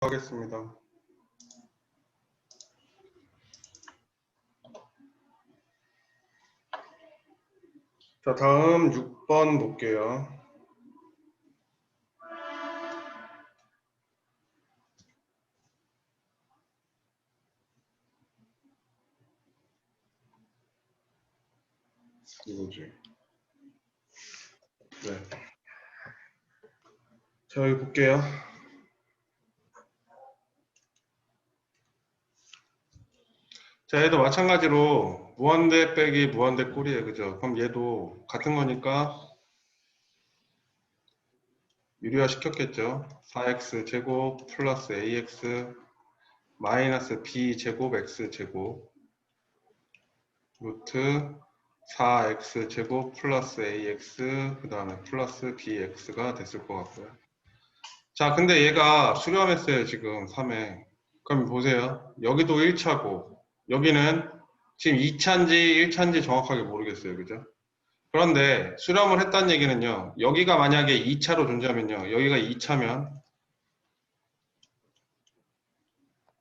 하겠습니다. 자, 다음 6번 볼게요. 이거지. 네. 자, 여기 볼게요. 자, 얘도 마찬가지로 무한대 빼기 무한대 꼴이에요. 그죠? 그럼 얘도 같은 거니까 유리화 시켰겠죠? 4x 제곱 플러스 ax 마이너스 b 제곱 x 제곱 루트 4x 제곱 플러스 ax 그 다음에 플러스 bx가 됐을 것 같고요. 자, 근데 얘가 수렴했어요. 지금 3회. 그럼 보세요. 여기도 1차고 여기는 지금 2차인지 1차인지 정확하게 모르겠어요. 그죠? 그런데 수렴을 했다는 얘기는요. 여기가 만약에 2차로 존재하면요. 여기가 2차면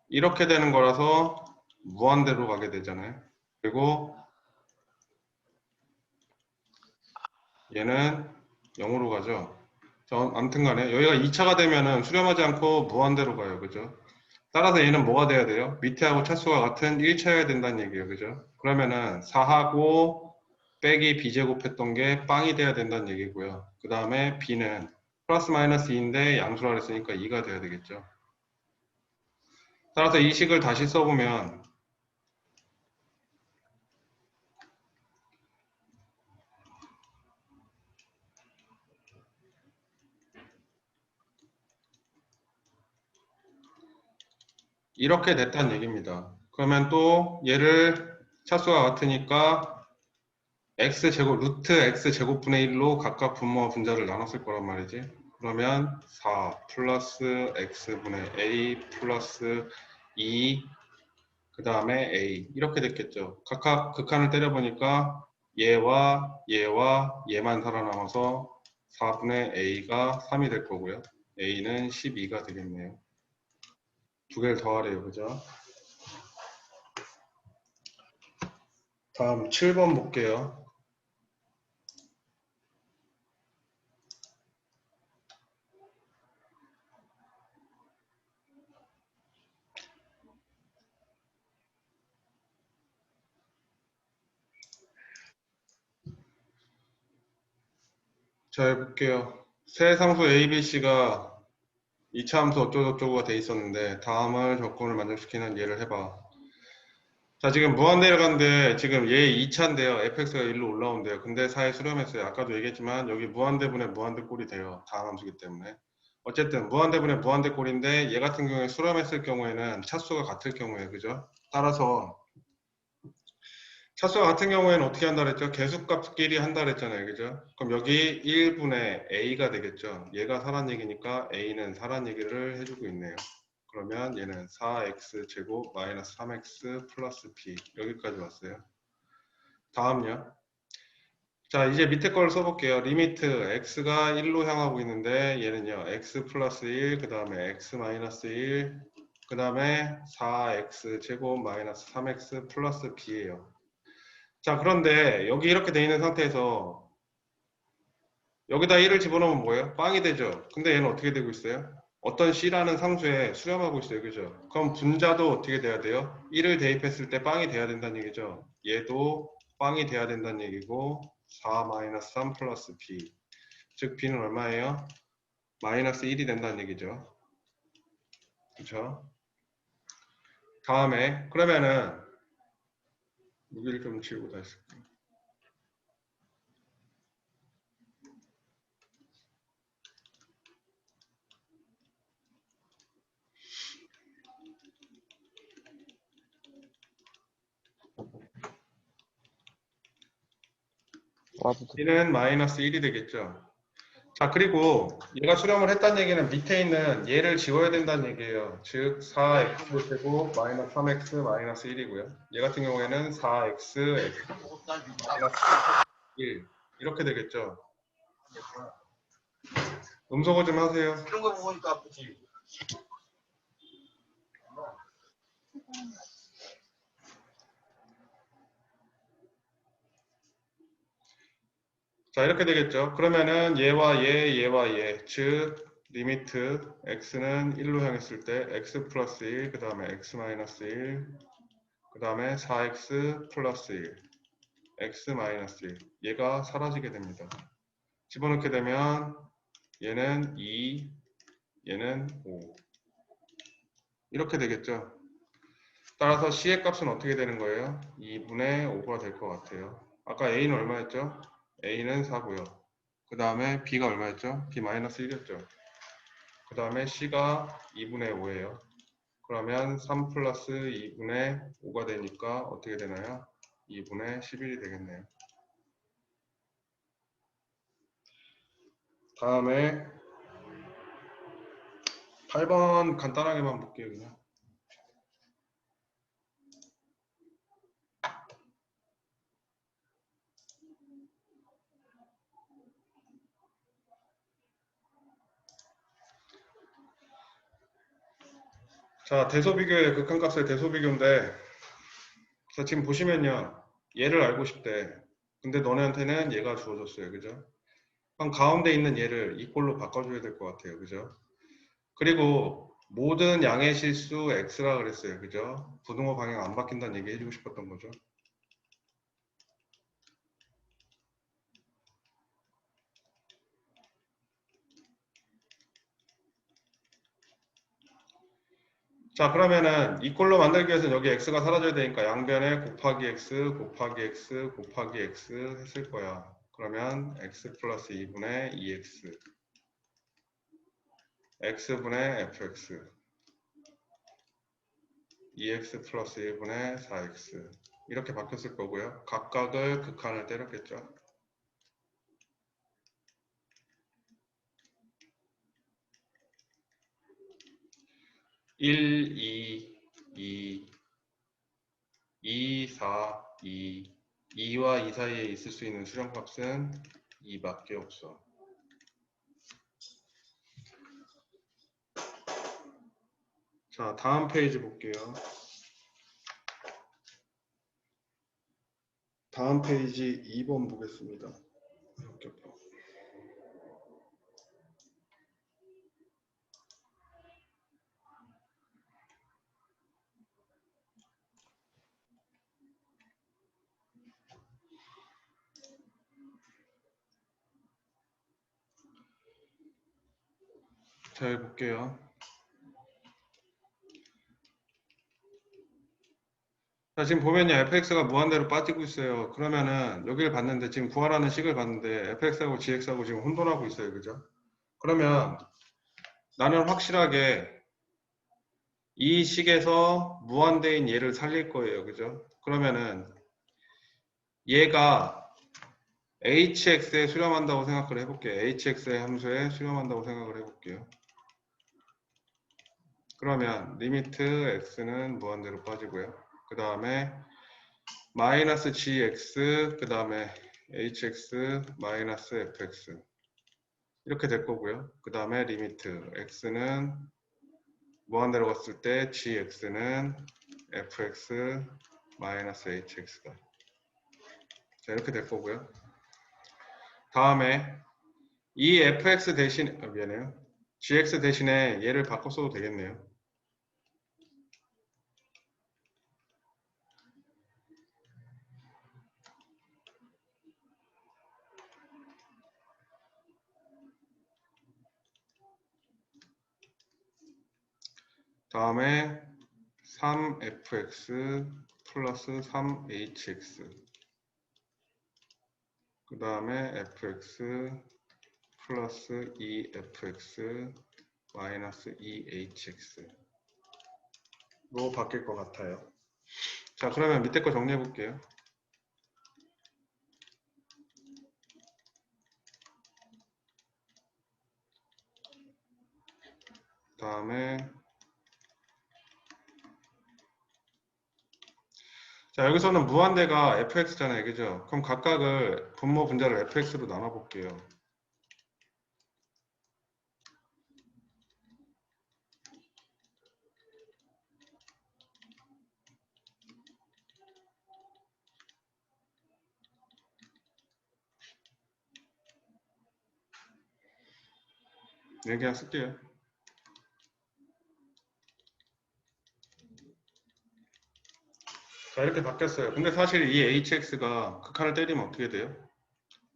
이렇게 되는 거라서 무한대로 가게 되잖아요. 그리고 얘는 0으로 가죠. 아무튼 간에 여기가 2차가 되면은 수렴하지 않고 무한대로 가요. 그죠? 따라서 얘는 뭐가 돼야 돼요? 밑에하고 차수가 같은 1차여야 된다는 얘기예요. 그죠? 그러면은 4하고 빼기 b제곱 했던 게 빵이 돼야 된다는 얘기고요. 그 다음에 b는 플러스 마이너스 2인데 양수라 그랬으니까 2가 돼야 되겠죠. 따라서 이 식을 다시 써보면 이렇게 됐다는 얘기입니다. 그러면 또 얘를 차수가 같으니까 x제곱 루트 x제곱분의 1로 각각 분모와 분자를 나눴을 거란 말이지. 그러면 4 플러스 x분의 a 플러스 2 그 다음에 a 이렇게 됐겠죠. 각각 극한을 때려보니까 얘와 얘와 얘만 살아남아서 4분의 a가 3이 될 거고요. a는 12가 되겠네요. 두 개를 더하래요. 그죠? 다음 7번 볼게요. 자, 해볼게요. 세 상수 a, b, c가 2차 함수 어쩌고저쩌고가 돼 있었는데 다음을 조건을 만족시키는 예를 해봐. 자, 지금 무한대를 갔는데 지금 얘 2차인데요. fx가 1로 올라온대요. 근데 4에 수렴했어요. 아까도 얘기했지만 여기 무한대분의 무한대 꼴이 돼요. 다음 함수기 때문에. 어쨌든 무한대분의 무한대 꼴인데 얘 같은 경우에 수렴했을 경우에는 차수가 같을 경우에 그죠? 따라서 차수가 같은 경우에는 어떻게 한다 그랬죠? 개수값끼리 한다 그랬잖아요. 그죠? 그럼 여기 1분의 a가 되겠죠. 얘가 사란 얘기니까 a는 사란 얘기를 해주고 있네요. 그러면 얘는 4x제곱 마이너스 3x 플러스 b 여기까지 왔어요. 다음요. 자, 이제 밑에 걸 써볼게요. 리미트 x가 1로 향하고 있는데 얘는요. x 플러스 1, 그 다음에 x 마이너스 1, 그 다음에 4x제곱 마이너스 3x 플러스 b예요. 자, 그런데 여기 이렇게 돼 있는 상태에서 여기다 1을 집어넣으면 뭐예요? 빵이 되죠. 근데 얘는 어떻게 되고 있어요? 어떤 c라는 상수에 수렴하고 있어요. 그죠? 그럼 분자도 어떻게 돼야 돼요? 1을 대입했을 때 빵이 돼야 된다는 얘기죠. 얘도 빵이 돼야 된다는 얘기고 4-3 플러스 b 즉 b는 얼마예요? 마이너스 1이 된다는 얘기죠. 그쵸? 다음에 그러면은 무게를 좀 지우고 다시 쓸게요. b는 마이너스 1이 되겠죠. 자, 그리고 얘가 수렴을 했다는 얘기는 밑에 있는 얘를 지워야 된다는 얘기예요. 즉 4x 제곱 마이너스 3x 마이너스 1이고요. 얘 같은 경우에는 4x 마이너스 1 이렇게 되겠죠. 음소거 좀 하세요. 이런 거 보니까 아프지. 자, 이렇게 되겠죠. 그러면은 얘와 얘, 즉 리미트 x는 1로 향했을 때 x 플러스 1, 그 다음에 x 마이너스 1, 그 다음에 4x 플러스 1, x 마이너스 1. 얘가 사라지게 됩니다. 집어넣게 되면 얘는 2, 얘는 5. 이렇게 되겠죠. 따라서 C의 값은 어떻게 되는 거예요? 2분의 5가 될 것 같아요. 아까 A는 얼마였죠? A는 4고요. 그 다음에 B가 얼마였죠? B 마이너스 1이었죠. 그 다음에 C가 2분의 5예요. 그러면 3 플러스 2분의 5가 되니까 어떻게 되나요? 2분의 11이 되겠네요. 다음에 8번 간단하게만 볼게요. 그냥. 자, 대소비교의 극한값의 대소비교인데, 자, 지금 보시면요. 얘를 알고 싶대. 근데 너네한테는 얘가 주어졌어요. 그죠? 그럼 가운데 있는 얘를 이꼴로 바꿔줘야 될 것 같아요. 그죠? 그리고 모든 양의 실수 x라 그랬어요. 그죠? 부등호 방향 안 바뀐다는 얘기 해주고 싶었던 거죠. 자, 그러면은 이꼴로 만들기 위해서는 여기 x가 사라져야 되니까 양변에 곱하기 x, 곱하기 x, 곱하기 x 했을 거야. 그러면 x 플러스 2분의 2x, x분의 fx, 2x 플러스 1분의 4x 이렇게 바뀌었을 거고요. 각각을 극한을 때렸겠죠. 1, 2, 2, 2, 4, 2, 2와 2 사이에 있을 수 있는 수렴값은 2밖에 없어. 자, 다음 페이지 볼게요. 다음 페이지 2번 보겠습니다. 이렇게 봐. 자, 해볼게요. 자, 지금 보면요. fx가 무한대로 빠지고 있어요. 그러면은 여기를 봤는데 지금 구하라는 식을 봤는데 fx하고 gx하고 지금 혼돈하고 있어요. 그죠? 그러면 나는 확실하게 이 식에서 무한대인 얘를 살릴 거예요. 그죠? 그러면은 얘가 hx에 수렴한다고 생각을 해볼게요. hx의 함수에 수렴한다고 생각을 해볼게요. 그러면 리미트 x는 무한대로 빠지고요. 그 다음에 마이너스 gx, 그 다음에 hx 마이너스 fx 이렇게 될 거고요. 그 다음에 리미트 x는 무한대로 갔을 때 gx는 fx 마이너스 hx다. 자, 이렇게 될 거고요. 다음에 이 fx 대신 미안해요. gx 대신에 얘를 바꿔 써도 되겠네요. 다음에 3fx 플러스 3hx 그 다음에 fx 플러스 2fx 마이너스 2hx로 바뀔 것 같아요. 자, 그러면 밑에 거 정리해 볼게요. 다음에 자, 여기서는 무한대가 fx잖아요. 그죠? 그럼 각각을 분모 분자를 fx로 나눠 볼게요. 네, 그냥 쓸게요. 자, 이렇게 바뀌었어요. 근데 사실 이 hx가 극한을 때리면 어떻게 돼요?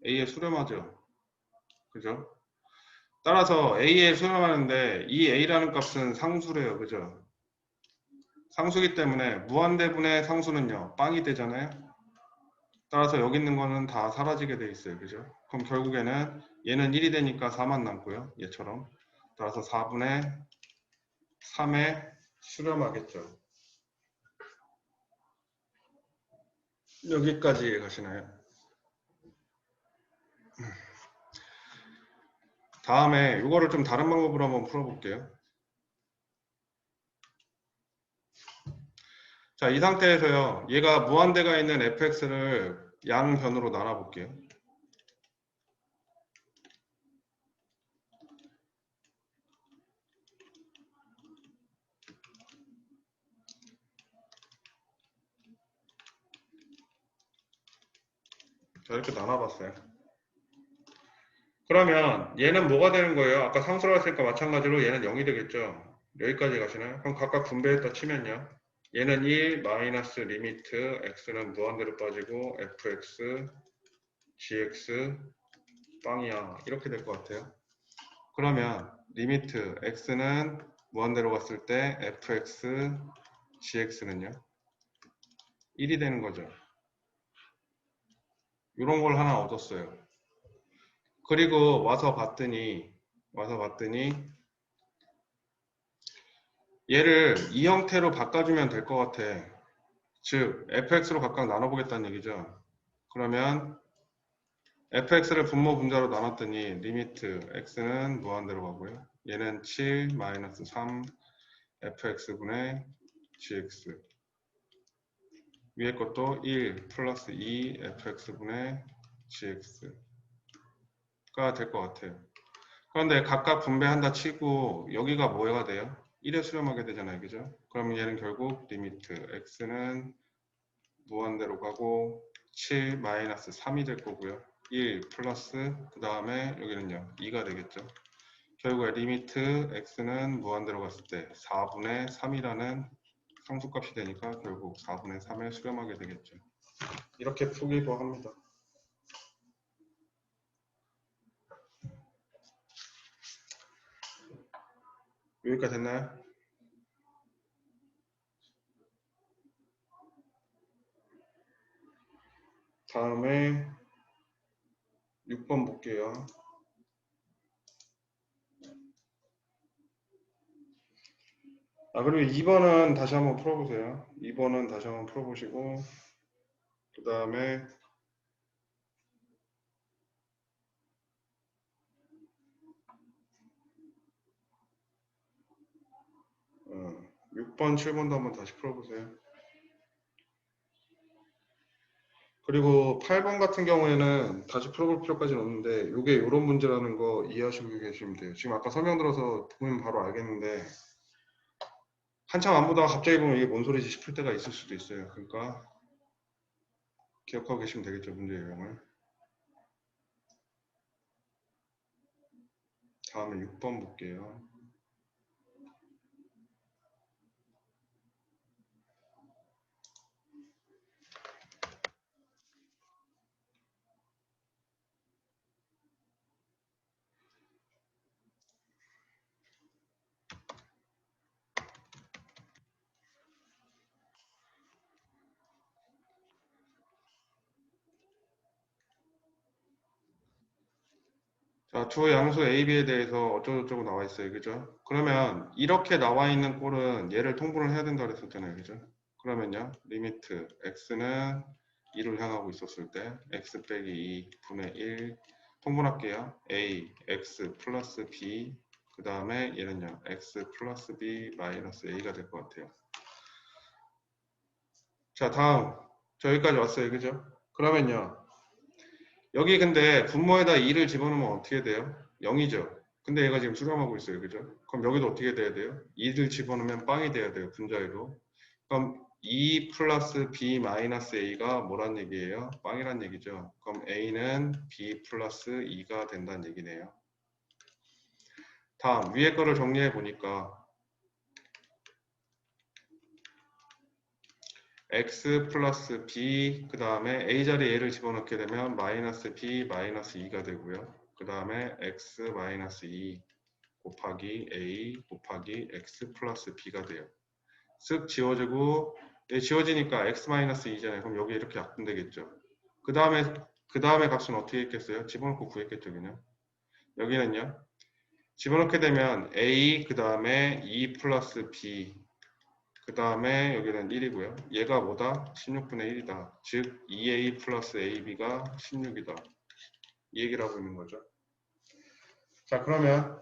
a에 수렴하죠. 그죠? 따라서 a에 수렴하는데 이 a라는 값은 상수래요. 그죠? 상수기 때문에 무한대분의 상수는요, 빵이 되잖아요. 따라서 여기 있는 거는 다 사라지게 돼 있어요. 그죠? 그럼 결국에는 얘는 1이 되니까 4만 남고요. 얘처럼. 따라서 4분의 3에 수렴하겠죠. 여기까지 가시나요? 다음에 이거를 좀 다른 방법으로 한번 풀어볼게요. 자, 이 상태에서요. 얘가 무한대가 있는 fx를 양변으로 나눠볼게요. 자, 이렇게 나눠봤어요. 그러면 얘는 뭐가 되는 거예요? 아까 상수로 했으니까 마찬가지로 얘는 0이 되겠죠? 여기까지 가시나요? 그럼 각각 분배했다 치면요. 얘는 1 마이너스 리미트 x는 무한대로 빠지고 fx, gx 빵이야. 이렇게 될 것 같아요. 그러면 리미트 x는 무한대로 갔을 때 fx, gx는요? 1이 되는 거죠. 이런 걸 하나 얻었어요. 그리고 와서 봤더니 얘를 이 형태로 바꿔주면 될 것 같아. 즉 fx로 각각 나눠보겠다는 얘기죠. 그러면 fx를 분모 분자로 나눴더니 리미트 x는 무한대로 가고요. 얘는 7 마이너스 3 fx분의 gx, 위에 것도 1 플러스 2 fx분의 gx가 될 것 같아요. 그런데 각각 분배한다 치고 여기가 뭐가 돼요? 1에 수렴하게 되잖아요. 그죠? 그럼 얘는 결국 리미트 x는 무한대로 가고 7 마이너스 3이 될 거고요. 1 플러스 그 다음에 여기는요 2가 되겠죠. 결국에 리미트 x는 무한대로 갔을 때 4분의 3이라는 상수값이 되니까 결국 4분의 3에 수렴하게 되겠죠. 이렇게 풀기도 합니다. 여기까지 됐나요? 다음에 6번 볼게요. 그리고 2번은 다시 한번 풀어보세요. 2번은 다시 한번 풀어보시고 그 다음에 6번, 7번도 한번 다시 풀어보세요. 그리고 8번 같은 경우에는 다시 풀어볼 필요까지는 없는데 이게 이런 문제라는 거 이해하시고 계시면 돼요. 지금 아까 설명 들어서 보면 바로 알겠는데 한참 안 보다가 갑자기 보면 이게 뭔 소리지 싶을 때가 있을 수도 있어요. 그러니까 기억하고 계시면 되겠죠, 문제 유형을. 다음에 6번 볼게요. 자, 두 양수 A, B에 대해서 어쩌고저쩌고 나와 있어요. 그죠? 그러면 이렇게 나와 있는 꼴은 얘를 통분을 해야 된다고 그랬었잖아요. 그죠? 그러면요. 리미트 x는 2를 향하고 있었을 때 x 빼기 2 분의 1 통분할게요. a, x 플러스 b 그 다음에 얘는요. x 플러스 b 마이너스 a가 될 것 같아요. 자, 다음 저기까지 왔어요. 그죠? 그러면요. 여기 근데 분모에다 2를 집어넣으면 어떻게 돼요? 0이죠. 근데 얘가 지금 수렴하고 있어요. 그죠? 그럼 여기도 어떻게 돼야 돼요? 2를 집어넣으면 빵이 돼야 돼요. 분자에도. 그럼 2 플러스 b 마이너스 a가 뭐란 얘기예요? 빵이란 얘기죠. 그럼 a는 b 플러스 2가 된다는 얘기네요. 다음 위에 거를 정리해 보니까 x 플러스 b 그 다음에 a 자리에 a를 집어넣게 되면 마이너스 b 마이너스 2가 되고요. 그 다음에 x 마이너스 2 곱하기 a 곱하기 x 플러스 b가 돼요. 쓱 지워지고 지워지니까 x 마이너스 2잖아요. 그럼 여기 이렇게 약분되겠죠. 그 다음에 값은 어떻게 했겠어요? 집어넣고 구했겠죠, 그냥. 여기는요. 집어넣게 되면 a 그 다음에 2 플러스 b 그 다음에 여기는 1이고요. 얘가 뭐다? 16분의 1이다. 즉 2a 플러스 ab가 16이다. 이 얘기를 하고 있는 거죠. 자, 그러면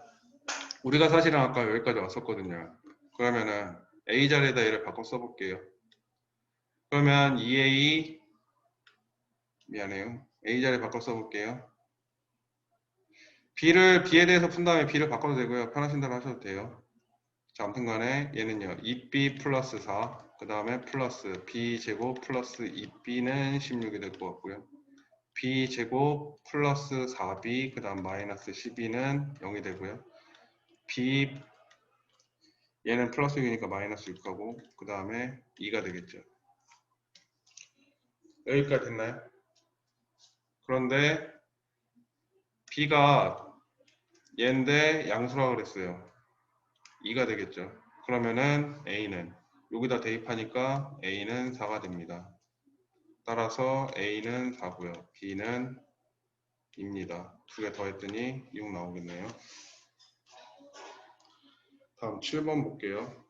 우리가 사실은 아까 여기까지 왔었거든요. 그러면은 a 자리에다 얘를 바꿔 써볼게요. 그러면 2a 미안해요. a 자리에 바꿔 써볼게요. b에 대해서 푼 다음에 b를 바꿔도 되고요. 편하신 대로 하셔도 돼요. 자, 아무튼 간에 얘는요. 2b 플러스 4 그 다음에 플러스 b제곱 플러스 2b는 16이 될 것 같고요. b제곱 플러스 4b 그 다음 마이너스 12는 0이 되고요. b 얘는 플러스 6이니까 마이너스 6하고 그 다음에 2가 되겠죠. 여기까지 됐나요? 그런데 b가 얘인데 양수라고 그랬어요. 2가 되겠죠. 그러면은 a는 여기다 대입하니까 a는 4가 됩니다. 따라서 a는 4고요. b는 2입니다. 두 개 더했더니 6 나오겠네요. 다음 7번 볼게요.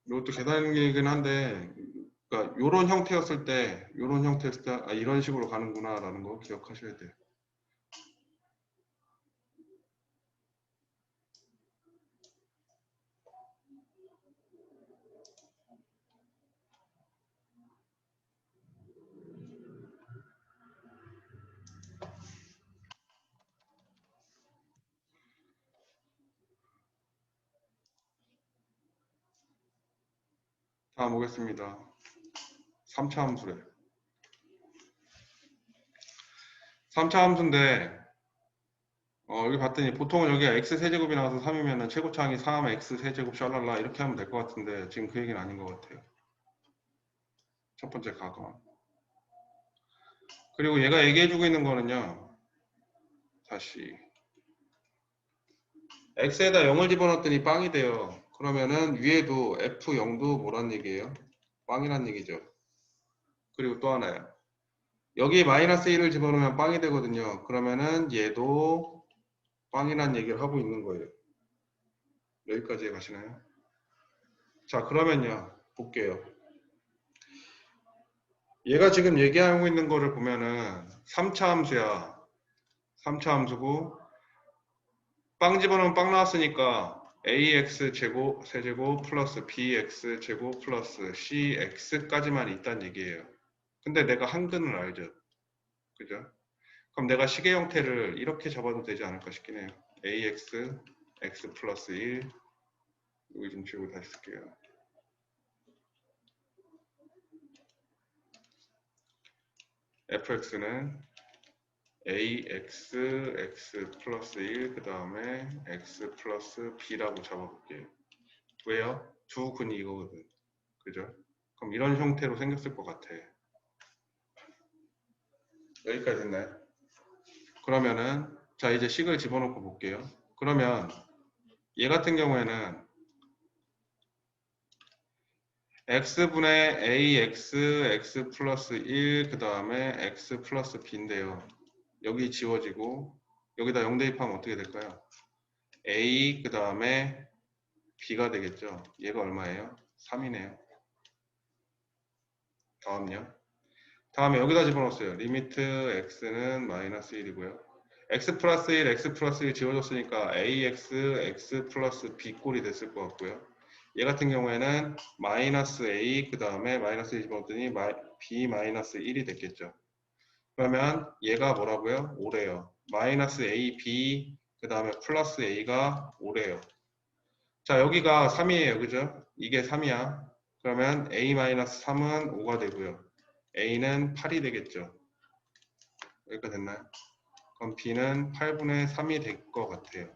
이것도 계산기이긴 한데 그러니까 이런 형태였을 때 아, 이런 식으로 가는구나 라는 거 기억하셔야 돼요. 다음 보겠습니다. 3차 함수래. 3차 함수인데 여기 봤더니 보통은 여기가 x 세제곱이 나와서 3이면 최고차항이 3 x 세제곱 샬랄라 이렇게 하면 될 것 같은데 지금 그 얘기는 아닌 것 같아요. 첫 번째 가강. 그리고 얘가 얘기해주고 있는 거는요. 다시 x에다 0을 집어넣었더니 빵이 돼요. 그러면은 위에도 f0도 뭐란 얘기예요? 빵이란 얘기죠. 그리고 또 하나요. 여기 마이너스 1을 집어넣으면 빵이 되거든요. 그러면은 얘도 빵이란 얘기를 하고 있는 거예요. 여기까지 가시나요? 자, 그러면요. 볼게요. 얘가 지금 얘기하고 있는 거를 보면은 3차 함수야. 3차 함수고 빵 집어넣으면 빵 나왔으니까 ax 제곱 세제곱 플러스 bx 제곱 플러스 cx까지만 있다는 얘기예요. 근데 내가 한근을 알죠. 그죠? 그럼 내가 시계 형태를 이렇게 잡아도 되지 않을까 싶긴 해요. ax x 플러스 1 여기 좀 지우고 다시 쓸게요. fx는 ax x 플러스 1 그 다음에 x 플러스 b라고 잡아볼게요. 왜요? 두 근이 이거거든. 그죠? 그럼 이런 형태로 생겼을 것 같아. 여기까지 됐나요? 그러면은 자 이제 식을 집어넣고 볼게요. 그러면 얘 같은 경우에는 x분의 ax x 플러스 1 그 다음에 x 플러스 b인데요. 여기 지워지고 여기다 0 대입하면 어떻게 될까요? a 그 다음에 b가 되겠죠. 얘가 얼마예요? 3이네요. 다음요. 다음에 여기다 집어넣었어요. 리미트 x는 마이너스 1이고요. x 플러스 1, x 플러스 1 지워졌으니까 ax, x 플러스 b 꼴이 됐을 것 같고요. 얘 같은 경우에는 마이너스 a 그 다음에 마이너스 1 집어넣었더니 b 마이너스 1이 됐겠죠. 그러면 얘가 뭐라고요? 5래요. 마이너스 a, b 그 다음에 플러스 a가 5래요. 자 여기가 3이에요. 그죠? 이게 3이야. 그러면 a 마이너스 3은 5가 되고요. a는 8이 되겠죠. 여기까지 됐나요? 그럼 b는 8분의 3이 될 것 같아요.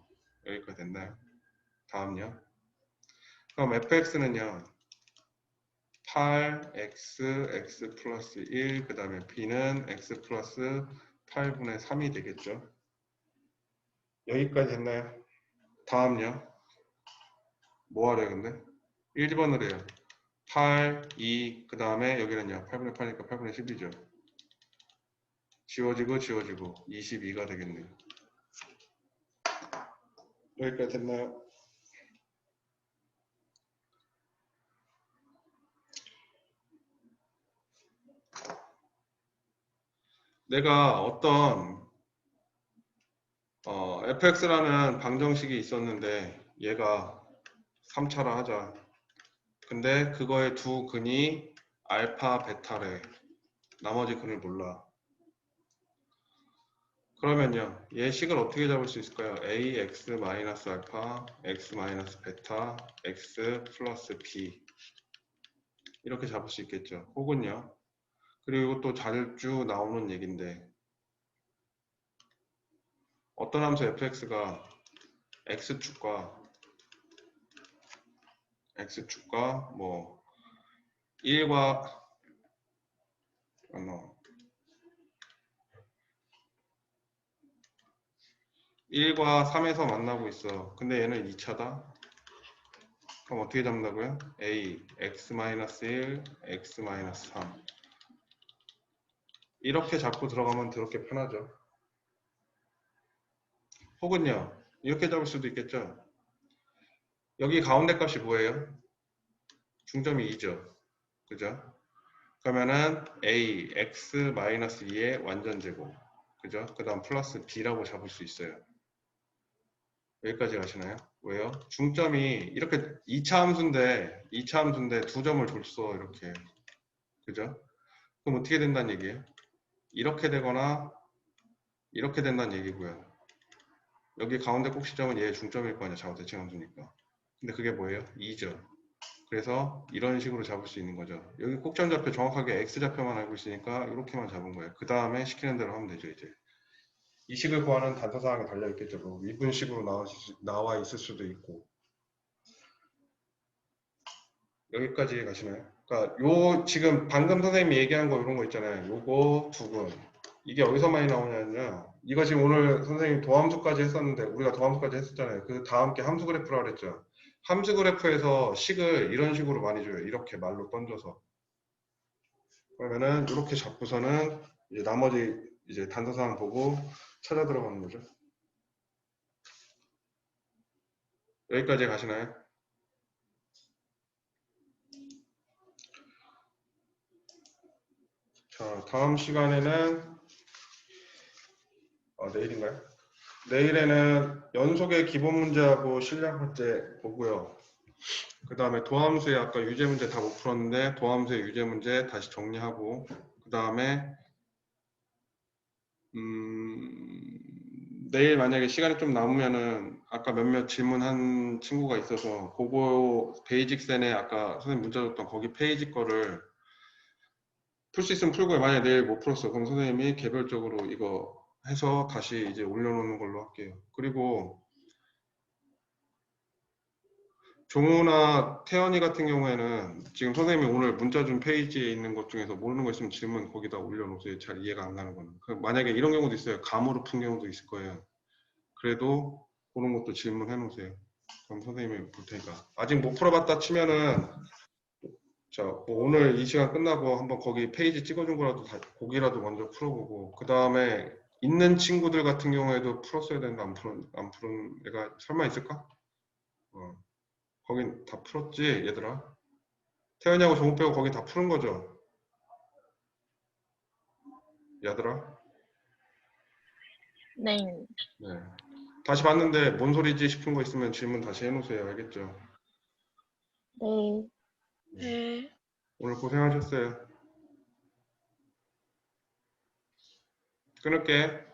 여기까지 됐나요? 다음요. 그럼 fx는요. 8x, x 플러스 1, 그 다음에 b는 x 플러스 8분의 3이 되겠죠. 여기까지 됐나요? 다음요. 뭐 하래요, 근데? 1번을 해요. 8, 2, 그 다음에 여기는요. 8분의 8이니까 8분의 10이죠. 지워지고 지워지고 22가 되겠네요. 여기까지 됐나요? 내가 어떤 fx라는 방정식이 있었는데 얘가 3차라 하자. 근데 그거의 두 근이 알파, 베타래. 나머지 근을 몰라. 그러면요. 얘 식을 어떻게 잡을 수 있을까요? a, x 마이너스 알파, x 마이너스 베타, x 플러스 b 이렇게 잡을 수 있겠죠. 혹은요. 그리고 또 자주 나오는 얘기인데 어떤 함수 fx가 x축과 뭐 1과 1과 3에서 만나고 있어. 근데 얘는 2차다. 그럼 어떻게 잡는다고요? a, x-1, x-3 이렇게 잡고 들어가면 더럽게 편하죠. 혹은요. 이렇게 잡을 수도 있겠죠. 여기 가운데 값이 뭐예요? 중점이 2죠. 그죠? 그러면은 a, x-2의 완전 제곱. 그죠? 그 다음 플러스 b라고 잡을 수 있어요. 여기까지 가시나요? 왜요? 중점이 이렇게 2차 함수인데 두 점을 줬어. 이렇게. 그죠? 그럼 어떻게 된다는 얘기예요? 이렇게 되거나 이렇게 된다는 얘기고요. 여기 가운데 꼭 시점은 얘의 중점일 거 아니야. 좌우 대칭 함수니까. 근데 그게 뭐예요? 2죠. 그래서 이런 식으로 잡을 수 있는 거죠. 여기 꼭점좌표 정확하게 x좌표만 알고 있으니까 이렇게만 잡은 거예요. 그 다음에 시키는 대로 하면 되죠. 이제 이 식을 구하는 단서사항이 달려있겠죠. 뭐 미분식으로 나와 있을 수도 있고. 여기까지 가시나요? 그러니까 요 지금 방금 선생님이 얘기한 거 이런 거 있잖아요. 요거 두근 이게 어디서 많이 나오냐면요. 이거 지금 오늘 선생님 도함수까지 했었는데 우리가 도함수까지 했었잖아요. 그 다음 게 함수 그래프라 그랬죠. 함수 그래프에서 식을 이런 식으로 많이 줘요. 이렇게 말로 던져서. 그러면은 이렇게 잡고서는 이제 나머지 이제 단서사항 보고 찾아 들어가는 거죠. 여기까지 가시나요? 자, 다음 시간에는 내일인가요? 내일에는 연속의 기본 문제하고 실력 문제 보고요. 그 다음에 도함수의 아까 유제 문제 다 못 풀었는데 도함수의 유제 문제 다시 정리하고 그 다음에 내일 만약에 시간이 좀 남으면은 아까 몇몇 질문한 친구가 있어서 그거 베이직센에 아까 선생님 문자 줬던 거기 페이지 거를 풀 수 있으면 풀고요. 만약에 내일 못 풀었어. 그럼 선생님이 개별적으로 이거 해서 다시 이제 올려놓는 걸로 할게요. 그리고 종우나 태연이 같은 경우에는 지금 선생님이 오늘 문자 준 페이지에 있는 것 중에서 모르는 거 있으면 질문 거기다 올려놓으세요. 잘 이해가 안 가는 거는. 만약에 이런 경우도 있어요. 감으로 푼 경우도 있을 거예요. 그래도 그런 것도 질문해 놓으세요. 그럼 선생님이 볼 테니까. 아직 못 풀어봤다 치면은 자, 뭐 오늘 이 시간 끝나고 한번 거기 페이지 찍어준 거라도 거기라도 먼저 풀어보고 그 다음에 있는 친구들 같은 경우에도 풀었어야 되는데 안 푸른 애가 설마 있을까? 거긴 다 풀었지 얘들아. 태연이하고 정우 빼고 거긴 다 푸른 거죠 얘들아. 네. 네. 다시 봤는데 뭔 소리지 싶은 거 있으면 질문 다시 해놓으세요. 알겠죠? 네. 네. 오늘 고생하셨어요. 끊을게.